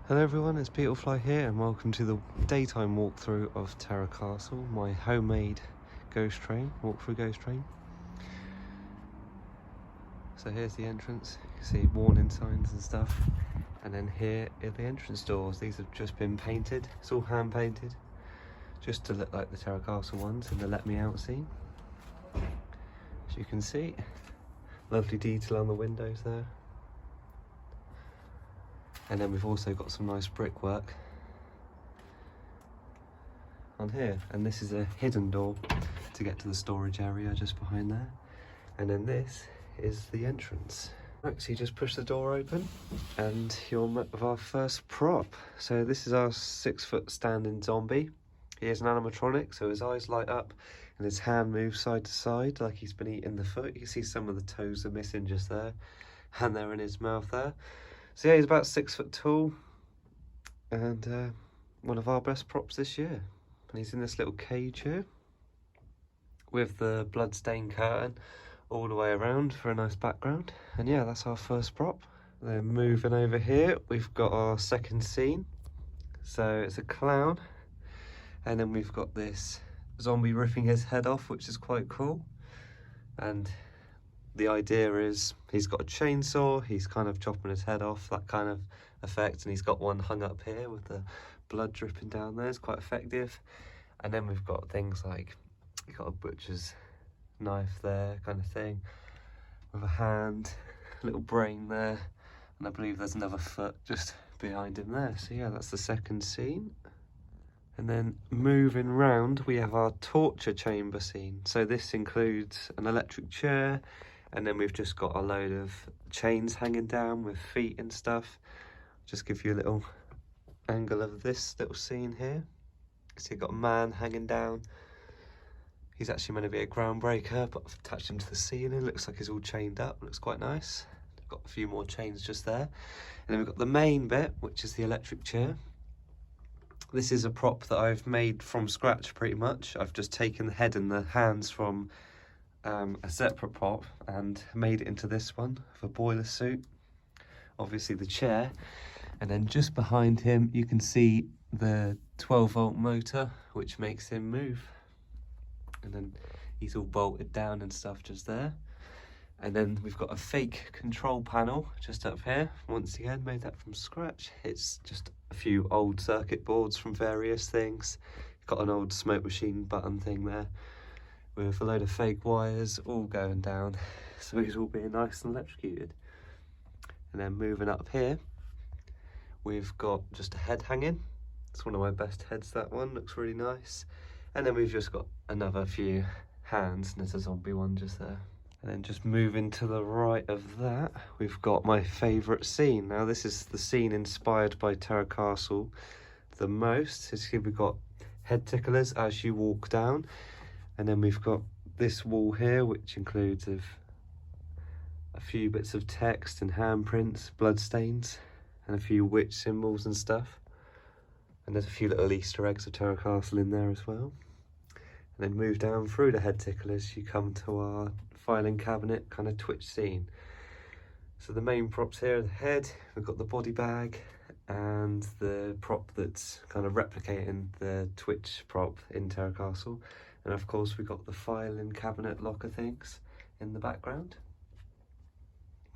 Hello everyone, it's Beetlefly here and welcome to the daytime walkthrough of Terra Castle, my homemade walkthrough ghost train. So here's the entrance, you can see warning signs and stuff, and then here are the entrance doors. These have just been painted, it's all hand painted, just to look like the Terra Castle ones in the Let Me Out scene. As you can see, lovely detail on the windows there. And then we've also got some nice brickwork on here, and this is a hidden door to get to the storage area just behind there. And then this is the entrance. Right, so you just push the door open and you're met with our first prop. So this is our 6-foot standing zombie. He is an animatronic, so his eyes light up and his hand moves side to side like he's been eating the foot. You can see some of the toes are missing just there, and they're in his mouth there. So yeah, he's about 6 foot tall and one of our best props this year. And he's in this little cage here with the bloodstained curtain all the way around for a nice background. And yeah, that's our first prop. Then moving over here, we've got our second scene. So it's a clown, and then we've got this zombie ripping his head off, which is quite cool. And the idea is he's got a chainsaw, he's kind of chopping his head off, that kind of effect, and he's got one hung up here with the blood dripping down there. It's quite effective. And then we've got things like, you've got a butcher's knife there kind of thing, with a hand, a little brain there, and I believe there's another foot just behind him there. So yeah, that's the second scene. And then moving round, we have our torture chamber scene. So this includes an electric chair, and then we've just got a load of chains hanging down with feet and stuff. Just give you a little angle of this little scene here. So you've got a man hanging down. He's actually meant to be a groundbreaker, but I've attached him to the ceiling. Looks like he's all chained up, looks quite nice. Got a few more chains just there. And then we've got the main bit, which is the electric chair. This is a prop that I've made from scratch pretty much. I've just taken the head and the hands from a separate prop and made it into this one with a boiler suit, obviously the chair, and then just behind him you can see the 12-volt motor which makes him move, and then he's all bolted down and stuff just there. And then we've got a fake control panel just up here, once again made that from scratch. It's just a few old circuit boards from various things. Got an old smoke machine button thing there with a load of fake wires all going down, so he's all being nice and electrocuted. And then moving up here, we've got just a head hanging. It's one of my best heads, that one, looks really nice. And then we've just got another few hands, and there's a zombie one just there. And then just moving to the right of that, we've got my favourite scene. Now this is the scene inspired by Terra Castle the most. As here we've got head ticklers as you walk down. And then we've got this wall here, which includes a few bits of text and handprints, bloodstains, and a few witch symbols and stuff. And there's a few little Easter eggs of Terra Castle in there as well. And then move down through the head ticklers, you come to our filing cabinet kind of twitch scene. So the main props here are the head, we've got the body bag, and the prop that's kind of replicating the twitch prop in Terra Castle. And of course we've got the filing cabinet locker things in the background.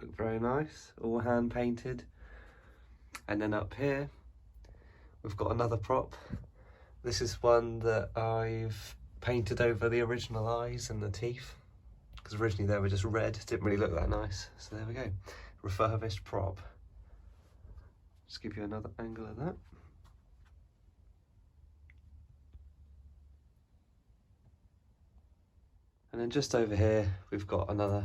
Look very nice, all hand painted. And then up here we've got another prop. This is one that I've painted over the original eyes and the teeth, because originally they were just red, didn't really look that nice. So there we go, refurbished prop. Just give you another angle of that. And then just over here, we've got another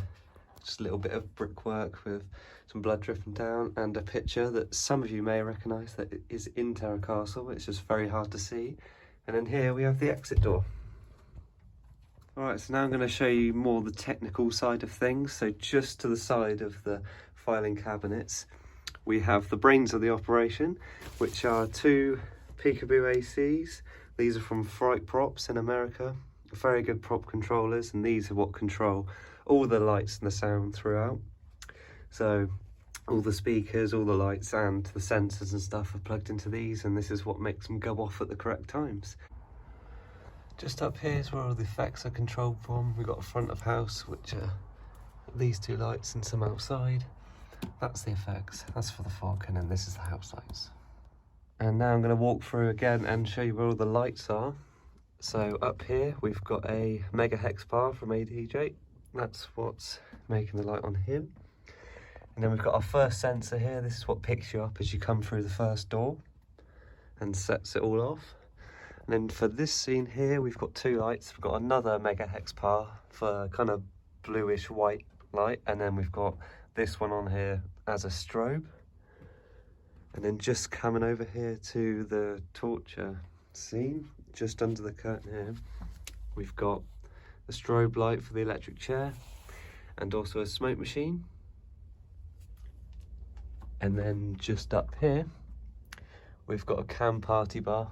just a little bit of brickwork with some blood dripping down, and a picture that some of you may recognise that is in Terra Castle. It's just very hard to see. And then here we have the exit door. Alright, so now I'm going to show you more the technical side of things. So just to the side of the filing cabinets, we have the brains of the operation, which are two Peekaboo ACs. These are from Fright Props in America. Very good prop controllers, and these are what control all the lights and the sound throughout. So all the speakers, all the lights and the sensors and stuff are plugged into these, and this is what makes them go off at the correct times. Just up here is where all the effects are controlled from. We've got a front of house, which are these two lights, and some outside. That's the effects, that's for the fog, and then this is the house lights. And now I'm going to walk through again and show you where all the lights are. So up here we've got a megahex bar from ADJ. That's what's making the light on him. And then we've got our first sensor here. This is what picks you up as you come through the first door and sets it all off. And then for this scene here, we've got two lights. We've got another megahex bar for kind of bluish white light, and then we've got this one on here as a strobe. And then just coming over here to the torture scene, just under the curtain here, we've got a strobe light for the electric chair and also a smoke machine. And then just up here, we've got a cam party bar,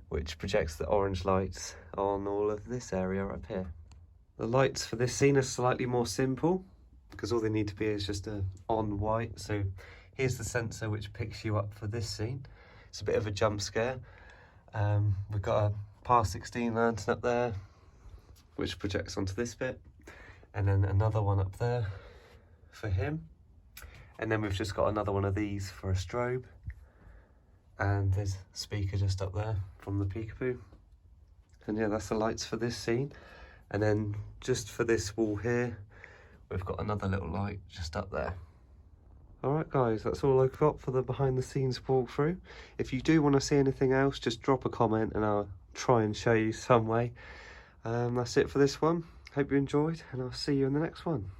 which projects the orange lights on all of this area up here. The lights for this scene are slightly more simple, because all they need to be is just a on white. So here's the sensor which picks you up for this scene. It's a bit of a jump scare. We've got a par 16 lantern up there, which projects onto this bit, and then another one up there for him. And then we've just got another one of these for a strobe. And there's a speaker just up there from the peekaboo. And yeah, that's the lights for this scene. And then just for this wall here, we've got another little light just up there. Alright guys, that's all I've got for the behind the scenes walkthrough. If you do want to see anything else, just drop a comment and I'll try and show you some way. That's it for this one. Hope you enjoyed, and I'll see you in the next one.